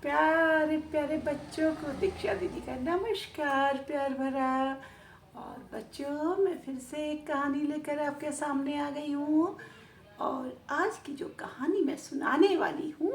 प्यारे प्यारे बच्चों को दीक्षा दीदी का नमस्कार प्यार भरा। और बच्चों, मैं फिर से एक कहानी लेकर आपके सामने आ गई हूँ। और आज की जो कहानी मैं सुनाने वाली हूँ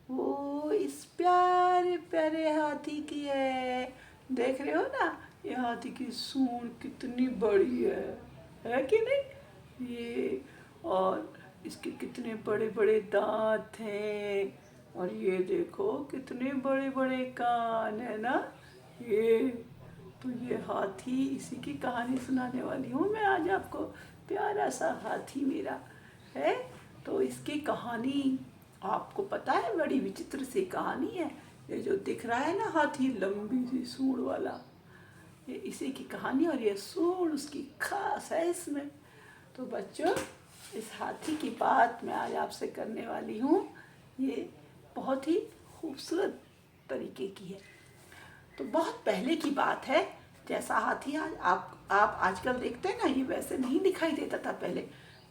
वो इस प्यारे प्यारे हाथी की है। देख रहे हो ना, ये हाथी की सूंड कितनी बड़ी है कि नहीं? ये और इसके कितने बड़े बड़े दांत हैं, और ये देखो कितने बड़े बड़े कान है ना। ये तो ये हाथी, इसी की कहानी सुनाने वाली हूँ मैं आज आपको। प्यारा सा हाथी मेरा है। तो इसकी कहानी आपको पता है, बड़ी विचित्र सी कहानी है। ये जो दिख रहा है ना हाथी, लंबी सी सूंड वाला, ये इसी की कहानी, और ये सूंड उसकी खास है इसमें। तो बच्चों, इस हाथी की बात मैं आज आपसे करने वाली हूँ। ये बहुत ही खूबसूरत तरीके की है। तो बहुत पहले की बात है। जैसा हाथी आज आप आजकल देखते हैं ना, ये वैसे नहीं दिखाई देता था पहले।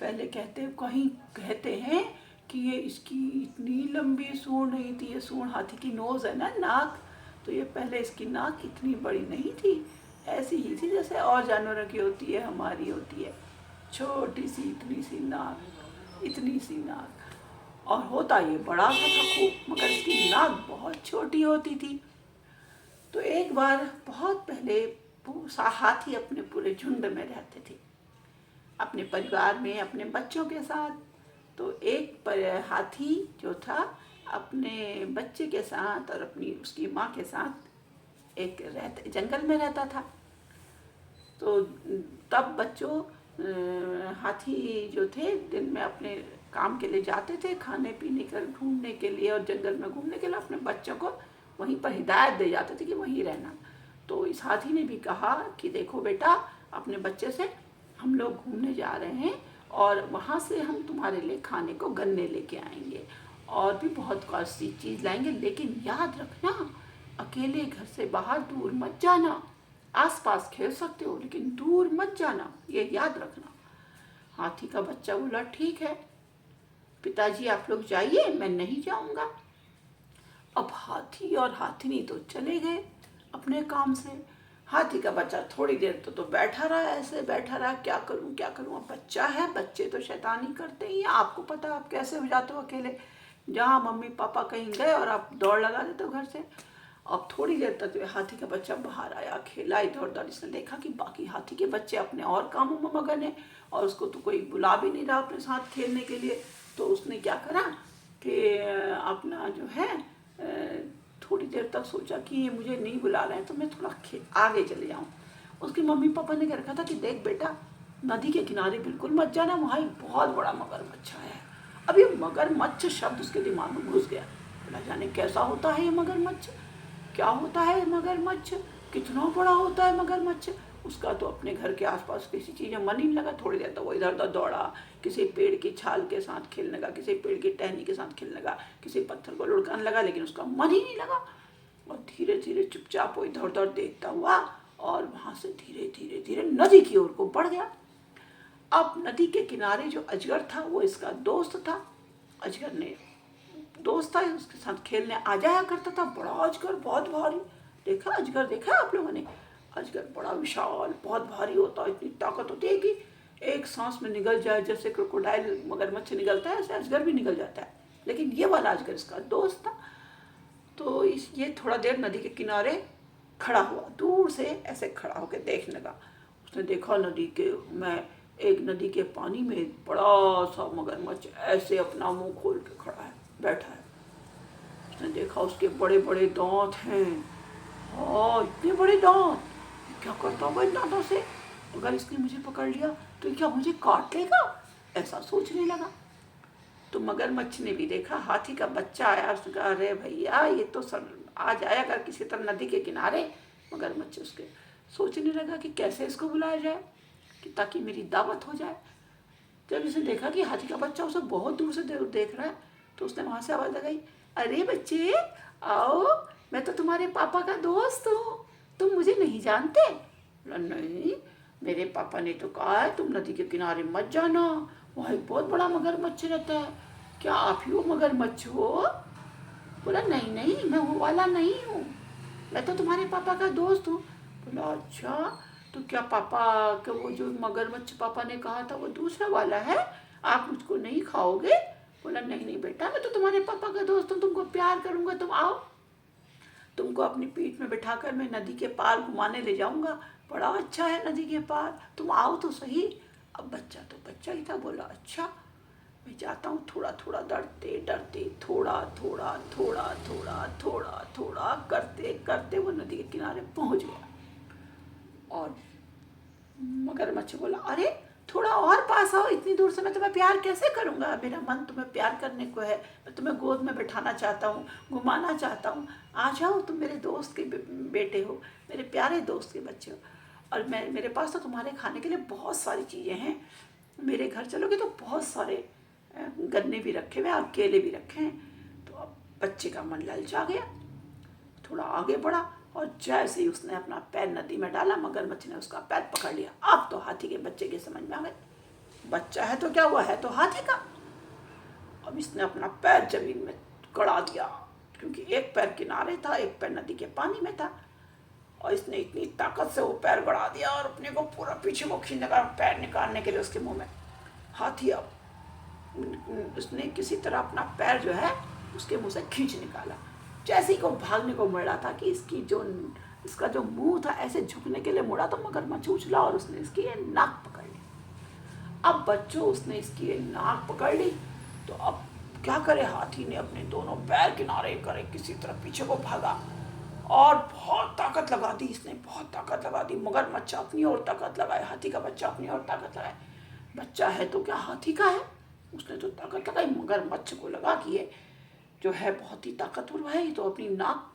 पहले कहते हैं कि ये इसकी इतनी लंबी सूंड नहीं थी। ये सूंड हाथी की नोज़ है ना, नाक, तो ये पहले इसकी नाक इतनी बड़ी नहीं थी। ऐसी ही थी जैसे और जानवरों की होती है, हमारी होती है, छोटी सी इतनी सी नाक, इतनी सी नाक। और होता ये बड़ा सा था खूब, मगर इसकी नाक बहुत छोटी होती थी। तो एक बार बहुत पहले हाथी अपने पूरे झुंड में रहते थे, अपने परिवार में, अपने बच्चों के साथ। तो एक हाथी जो था अपने बच्चे के साथ और अपनी उसकी माँ के साथ एक जंगल में रहता था। तो तब बच्चों, हाथी जो थे दिन में अपने काम के लिए जाते थे, खाने पीने कर ढूंढने के लिए और जंगल में घूमने के लिए अपने बच्चों को वहीं पर हिदायत दे जाते थे कि वहीं रहना। तो इस हाथी ने भी कहा कि देखो बेटा, अपने बच्चे से, हम लोग घूमने जा रहे हैं और वहाँ से हम तुम्हारे लिए खाने को गन्ने लेके आएंगे और भी बहुत सी चीज़ लाएंगे, लेकिन याद रखना अकेले घर से बाहर दूर मत जाना। आसपास खेल सकते हो लेकिन दूर मत जाना, ये याद रखना। हाथी का बच्चा बोला ठीक है पिताजी, आप लोग जाइए, मैं नहीं जाऊंगा। अब हाथी और हाथिनी तो चले गए अपने काम से। हाथी का बच्चा थोड़ी देर तो बैठा रहा, ऐसे बैठा रहा, क्या करूं क्या करूं। अब बच्चा है, बच्चे तो शैतानी करते ही हैं, आपको पता है आप कैसे हो जाते हो अकेले। जहाँ मम्मी पापा कहीं गए और आप दौड़ लगा देते हो घर से। अब थोड़ी देर तक हाथी का बच्चा बाहर आया, खेला इधर उधर। इसने देखा कि बाकी हाथी के बच्चे अपने और कामों में मगन है और उसको तो कोई बुला भी नहीं रहा अपने साथ खेलने के लिए। तो उसने क्या करा कि अपना जो है थोड़ी देर तक सोचा कि ये मुझे नहीं बुला रहे हैं तो मैं थोड़ा आगे चले जाऊँ। उसके मम्मी पापा ने क्या रखा था कि देख बेटा, नदी के किनारे बिल्कुल मत जाना, वहाँ एक बहुत बड़ा मगरमच्छ आया है। अब ये मगरमच्छ शब्द उसके दिमाग में घुस गया। बोला जाने कैसा होता है ये मगरमच्छ, क्या होता है मगरमच्छ, कितना बड़ा होता है मगरमच्छ। उसका तो अपने घर के आसपास किसी चीज़ में मन ही नहीं लगा। थोड़ी देर तो वो इधर उधर दौड़ा, किसी पेड़ की छाल के साथ खेलने लगा, किसी पेड़ की टहनी के साथ खेलने लगा, किसी पत्थर को लुढ़काने लगा, लेकिन उसका मन ही नहीं लगा। और धीरे धीरे चुपचाप वो इधर उधर देखता हुआ और वहाँ से धीरे धीरे धीरे नदी की ओर को बढ़ गया। अब नदी के किनारे जो अजगर था वो इसका दोस्त था। अजगर ने दोस्त था, उसके साथ खेलने आ जाया करता था। बड़ा अजगर, बहुत भारी। देखा अजगर, देखा आप लोगों ने? अजगर बड़ा विशाल, बहुत भारी होता है, इतनी ताकत होती है कि एक सांस में निगल जाए। जैसे क्रोकोडाइल मगरमच्छ निगलता है ऐसे अजगर भी निगल जाता है, लेकिन ये वाला अजगर इसका दोस्त था। तो ये थोड़ा देर नदी के किनारे खड़ा हुआ, दूर से ऐसे खड़ा होकर देखने लगा। उसने देखा नदी के पानी में एक बड़ा सा मगरमच्छ ऐसे अपना मुंह खोल के खड़ा है, बैठा है। उसने देखा उसके बड़े बड़े दांत हैं। हाँ, इतने बड़े दांत, क्या करता होगा इन दांतों से? अगर इसने मुझे पकड़ लिया तो क्या मुझे काट लेगा? ऐसा सोचने लगा। तो मगरमच्छ ने भी देखा हाथी का बच्चा आया। उसने कहा अरे भैया, ये तो आ जाएगा किसी तरह नदी के किनारे। मगरमच्छ उसके सोचने लगा कि कैसे इसको बुलाया जाए कि ताकि मेरी दावत हो जाए। जब इसने देखा कि हाथी का बच्चा उसे बहुत दूर से देख रहा है, तो उसने वहाँ से आवाज़ लगाई, अरे बच्चे आओ, मैं तो तुम्हारे पापा का दोस्त हूँ, तुम मुझे नहीं जानते? नहीं, मेरे पापा ने तो कहा है तुम नदी के किनारे मत जाना, वहाँ एक बहुत बड़ा मगरमच्छ रहता है। क्या आप ही वो मगरमच्छ हो? बोला नहीं नहीं, मैं वो वाला नहीं हूँ, मैं तो तुम्हारे पापा का दोस्त हूँ। बोला अच्छा, तो क्या पापा के वो जो मगरमच्छ पापा ने कहा था वो दूसरा वाला है, आप मुझको नहीं खाओगे? बोला नहीं नहीं बेटा, मैं तो तुम्हारे पापा का दोस्त हूँ, तुमको प्यार करूँगा, तुम आओ, तुमको अपनी पीठ में बिठाकर मैं नदी के पार घुमाने ले जाऊँगा, बड़ा अच्छा है नदी के पार, तुम आओ तो सही। अब बच्चा तो बच्चा ही था, बोला अच्छा मैं जाता हूँ। थोड़ा थोड़ा डरते डरते थोड़ा थोड़ा थोड़ा थोड़ा थोड़ा थोड़ा करते करते वो नदी के किनारे पहुँच गया। और मगरमच्छ बोला अरे थोड़ा और पास आओ, इतनी दूर से मैं तुम्हें प्यार कैसे करूँगा, मेरा मन तुम्हें प्यार करने को है, मैं तुम्हें गोद में बिठाना चाहता हूँ, घुमाना चाहता हूँ, आ जाओ, तुम मेरे दोस्त के बेटे हो, मेरे प्यारे दोस्त के बच्चे हो, और मैं मेरे पास तो तुम्हारे खाने के लिए बहुत सारी चीज़ें हैं, मेरे घर चलोगे तो बहुत सारे गन्ने भी रखे हुए और केले भी रखे हैं। तो अब बच्चे का मन ललचा गया, थोड़ा आगे बढ़ा और जैसे ही उसने अपना पैर नदी में डाला, मगरमच्छ ने उसका पैर पकड़ लिया। अब तो हाथी के बच्चे के समझ में आ गए, बच्चा है तो क्या हुआ, है तो हाथी का। अब इसने अपना पैर जमीन में गड़ा दिया, क्योंकि एक पैर किनारे था, एक पैर नदी के पानी में था, और इसने इतनी ताकत से वो पैर गड़ा दिया और अपने को पूरा पीछे को खींचने का, पैर निकालने के लिए उसके मुंह में। हाथी अब उसने किसी तरह अपना पैर जो है उसके मुंह से खींच निकाला। जैसे ही को भागने को मुड़ रहा था कि इसका जो मुंह था ऐसे झुकने के लिए मुड़ा, तो मगरमच्छ उछला और उसने इसकी ये नाक पकड़ ली। अब बच्चों उसने इसकी ये नाक पकड़ ली, तो अब क्या करे, हाथी ने अपने दोनों पैर किनारे करे, किसी तरह पीछे को भागा और बहुत ताकत लगा दी इसने, बहुत ताकत लगा दी। मगरमच्छ अपनी ओर ताकत लगाए, हाथी का बच्चा अपनी ओर ताकत लगाए। बच्चा है तो क्या हाथी का है, उसने तो ताकत लगाई, मगरमच्छ को लगा कि ये जो है बहुत ही ताकतवर है, ये तो अपनी नाक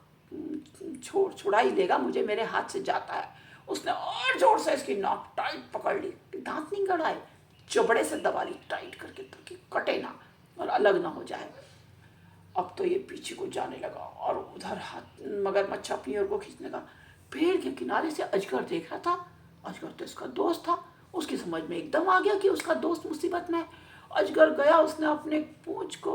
छुड़ा ही लेगा, मुझे मेरे हाथ से जाता है। उसने और जोर से इसकी नाक टाइट पकड़ ली, दांत नहीं गड़ाए, चबड़े से दबा ली टाइट करके, ताकि कटे ना और अलग ना हो जाए। अब तो ये पीछे को जाने लगा और उधर हाथ मगरमच्छ अपनी ओर को खींचने लगा। पेड़ के किनारे से अजगर देख रहा था, अजगर तो इसका दोस्त था, उसकी समझ में एकदम आ गया कि उसका दोस्त मुसीबत में है। अजगर गया, उसने अपने पूंछ को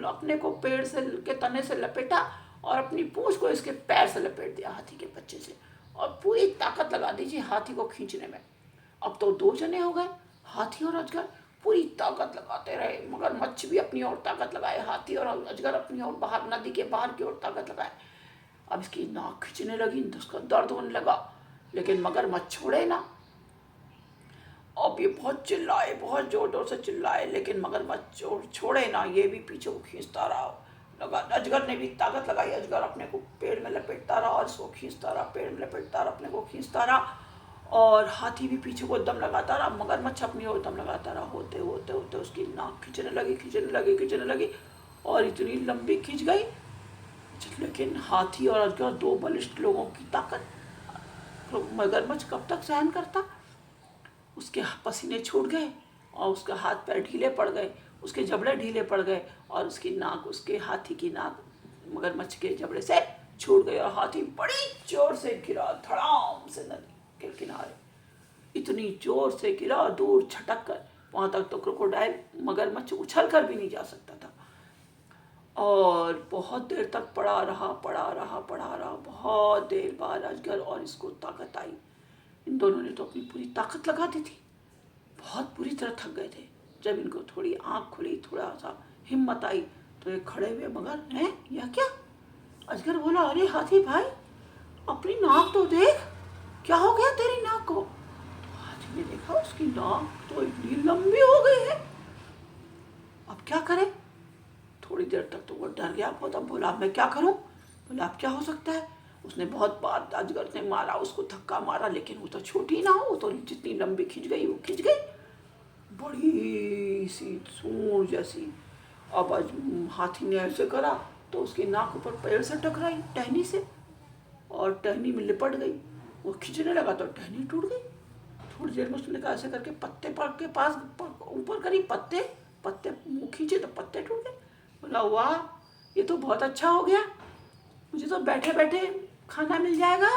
अपने को पेड़ से के तने से लपेटा और अपनी पूंछ को इसके पैर से लपेट दिया हाथी के बच्चे से, और पूरी ताकत लगा दीजिए हाथी को खींचने में। अब तो दो जने हो गए, हाथी और अजगर पूरी ताकत लगाते रहे। मगरमच्छ भी अपनी ओर ताकत लगाए, हाथी और अजगर अपनी ओर बाहर नदी के बाहर की ओर ताकत लगाए। अब इसकी नाक खींचने लगी तो उसका दर्द होने लगा, लेकिन मगरमच्छ छोड़े ना। अब ये बहुत चिल्लाए, बहुत जोर जोर से चिल्लाए, लेकिन मगरमच्छ छोड़े ना, ये भी पीछे को खींचता रहा लगा। अजगर ने भी ताकत लगाई, अजगर अपने को पेड़ में लपेटता रहा और इसको खींचता रहा, पेड़ में लपेटता रहा, अपने को खींचता रहा, और हाथी भी पीछे को दम लगाता रहा, मगरमच्छ अपनी ओर दम लगाता रहा। होते होते होते उसकी नाक खींचने लगी, खींचने लगी, खींचने लगी, और इतनी लंबी खींच गई, लेकिन हाथी और अजगर दो बलिष्ठ लोगों की ताकत, मगरमच्छ कब तक सहन करता। उसके पसीने छूट गए और उसका हाथ पैर ढीले पड़ गए, उसके जबड़े ढीले पड़ गए, और उसकी नाक, उसके हाथी की नाक मगरमच्छ के जबड़े से छूट गई, और हाथी बड़ी जोर से गिरा धड़ाम से नदी के किनारे, इतनी जोर से गिरा, दूर छटक कर, वहां तक तो क्रोकोडाइल मगरमच्छ उछल कर भी नहीं जा सकता था। और बहुत देर तक पड़ा रहा, बहुत देर बाद अजगर और इसको ताकत आई। इन दोनों ने तो अपनी पूरी ताकत लगा दी थी, बहुत बुरी तरह थक गए थे। जब इनको थोड़ी आँख खुली, थोड़ा सा हिम्मत आई, तो ये खड़े हुए, मगर हैं या क्या। अजगर बोला अरे हाथी भाई, अपनी नाक तो देख, क्या हो गया तेरी नाक को। हाथी ने देखा उसकी नाक तो इतनी लंबी हो गई है, अब क्या करे। थोड़ी देर तक तो वो डर गया बहुत, अब बोला अब मैं क्या करूं। बोला अब क्या हो सकता है। उसने बहुत बार अजगर ने मारा, उसको धक्का मारा, लेकिन वो तो छोटी ना हो, वो तो जितनी लंबी खिंच गई वो खिंच गई, बड़ी सी सूंड जैसी। अब हाथी ने ऐसे करा तो उसकी नाक ऊपर पेड़ से टकराई, टहनी से, और टहनी में लिपट गई। वो खींचने लगा तो टहनी टूट गई। थोड़ी देर में उसने कहा ऐसे करके पत्ते पर के पास ऊपर करी, पत्ते पत्ते मुँह खींचे तो पत्ते टूट गए। बोला वाह, ये तो बहुत अच्छा हो गया, मुझे तो बैठे बैठे खाना मिल जाएगा,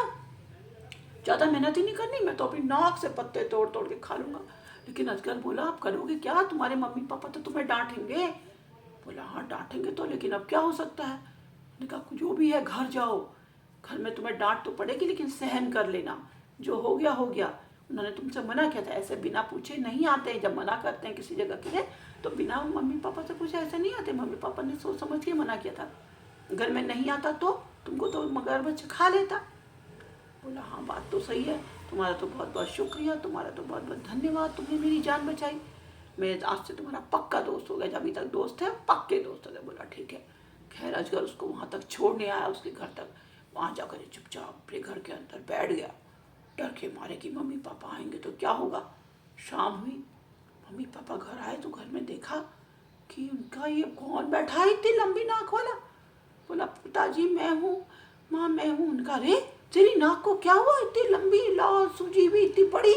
ज़्यादा मेहनत ही नहीं करनी, मैं तो अपनी नाक से पत्ते तोड़ तोड़ के खा लूँगा। लेकिन अजगर बोला आप करोगे क्या, तुम्हारे मम्मी पापा तो तुम्हें डांटेंगे। बोला हाँ डांटेंगे तो, लेकिन अब क्या हो सकता है। मैंने कहा जो भी है घर जाओ, घर में तुम्हें डांट तो पड़ेगी लेकिन सहन कर लेना, जो हो गया हो गया। उन्होंने तुमसे मना किया था, ऐसे बिना पूछे नहीं आते हैं। जब मना करते हैं किसी जगह के लिए तो बिना मम्मी पापा से पूछे ऐसे नहीं आते। मम्मी पापा ने सोच समझ के मना किया था। घर में नहीं आता तो तुमको तो मगरमच्छ खा लेता। बोला हाँ बात तो सही है, तुम्हारा तो बहुत बहुत शुक्रिया, तुम्हारा तो बहुत बहुत धन्यवाद, तुमने मेरी जान बचाई। मैं आज से तुम्हारा पक्का दोस्त हो गया, जब अभी तक दोस्त है पक्के दोस्त है। बोला ठीक है। खैर अजगर उसको वहाँ तक छोड़ने आया, उसके घर तक। वहाँ जाकर चुपचाप अपने घर के अंदर बैठ गया, डर के मारे कि मम्मी पापा आएंगे तो क्या होगा। शाम हुई, मम्मी पापा घर आए तो घर में देखा कि उनका ये कौन बैठा है इतनी लंबी नाक वाला। बोला पिताजी मैं हूँ, माँ मैं हूँ। उनका अरे तेरी नाक को क्या हुआ, इतनी लंबी लाल सूजी भी इतनी बड़ी।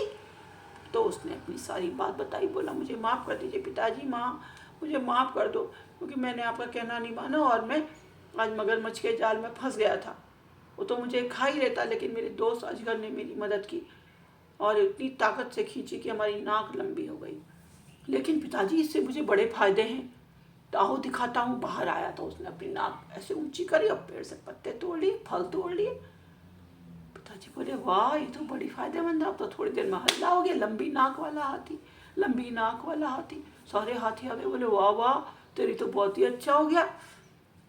तो उसने अपनी सारी बात बताई। बोला मुझे माफ़ कर दीजिए पिताजी, माँ मुझे माफ़ कर दो, क्योंकि मैंने आपका कहना नहीं माना और मैं आज मगरमच्छ के जाल में फंस गया था। वो तो मुझे खा ही लेता, लेकिन मेरे दोस्त अजगर ने मेरी मदद की और इतनी ताकत से खींची कि हमारी नाक लंबी हो गई। लेकिन पिताजी इससे मुझे बड़े फायदे हैं, तो आओ दिखाता हूँ। बाहर आया तो उसने अपनी नाक ऐसे ऊंची करी और पेड़ से पत्ते तोड़ लिए, फल तोड़ लिए। पिताजी बोले वाह ये तो बड़ी फायदेमंद है, अब तो थोड़ी देर में हल्ला हो गया। लंबी नाक वाला हाथी, लंबी नाक वाला हाथी। सारे हाथी आ गए, बोले वाह वाह तेरी तो बहुत ही अच्छा हो गया,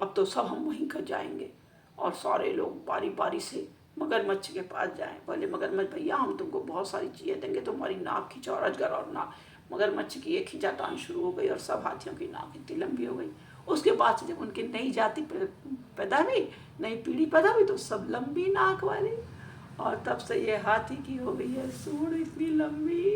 अब तो सब हम वहीं कर जाएंगे। और सारे लोग बारी बारी से मगरमच्छ के पास जाएं। बोले मगरमच्छ भैया हम तुमको बहुत सारी चीज़ें देंगे, तुम्हारी नाक खींचो। और अजगर और नाक मगरमच्छ की एक खींचातान शुरू हो गई और सब हाथियों की नाक इतनी लंबी हो गई। उसके बाद से जब उनकी नई जाति पैदा हुई, नई पीढ़ी पैदा हुई, तो सब लंबी नाक वाली। और तब से ये हाथी की हो गई है सूंड इतनी लंबी।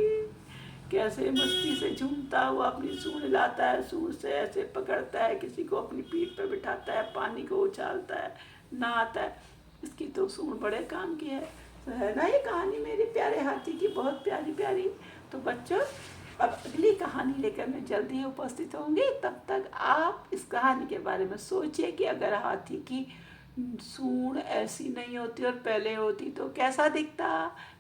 कैसे मस्ती से झूमता हुआ अपनी सूंड लाता है, सूंड से ऐसे पकड़ता है, किसी को अपनी पीठ पे बिठाता है, पानी को उछालता है, नहाता है। इसकी तो सूंड बड़े काम की है ना। ये कहानी मेरे प्यारे हाथी की बहुत प्यारी प्यारी। तो बच्चों अब अगली कहानी लेकर मैं जल्दी ही उपस्थित होंगी। तब तक आप इस कहानी के बारे में सोचिए कि अगर हाथी की सूंड ऐसी नहीं होती और पहले होती तो कैसा दिखता।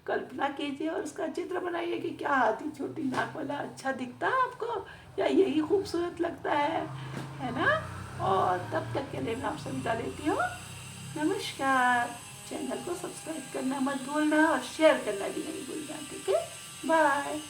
कल्पना कीजिए और उसका चित्र बनाइए कि क्या हाथी छोटी नाक वाला अच्छा दिखता है आपको, या यही खूबसूरत लगता है ना। और तब तक के लिए मैं आपसे विदा लेती हूँ। नमस्कार। चैनल को सब्सक्राइब करना मत भूलना और शेयर करना भी नहीं भूलना, ठीक है। बाय।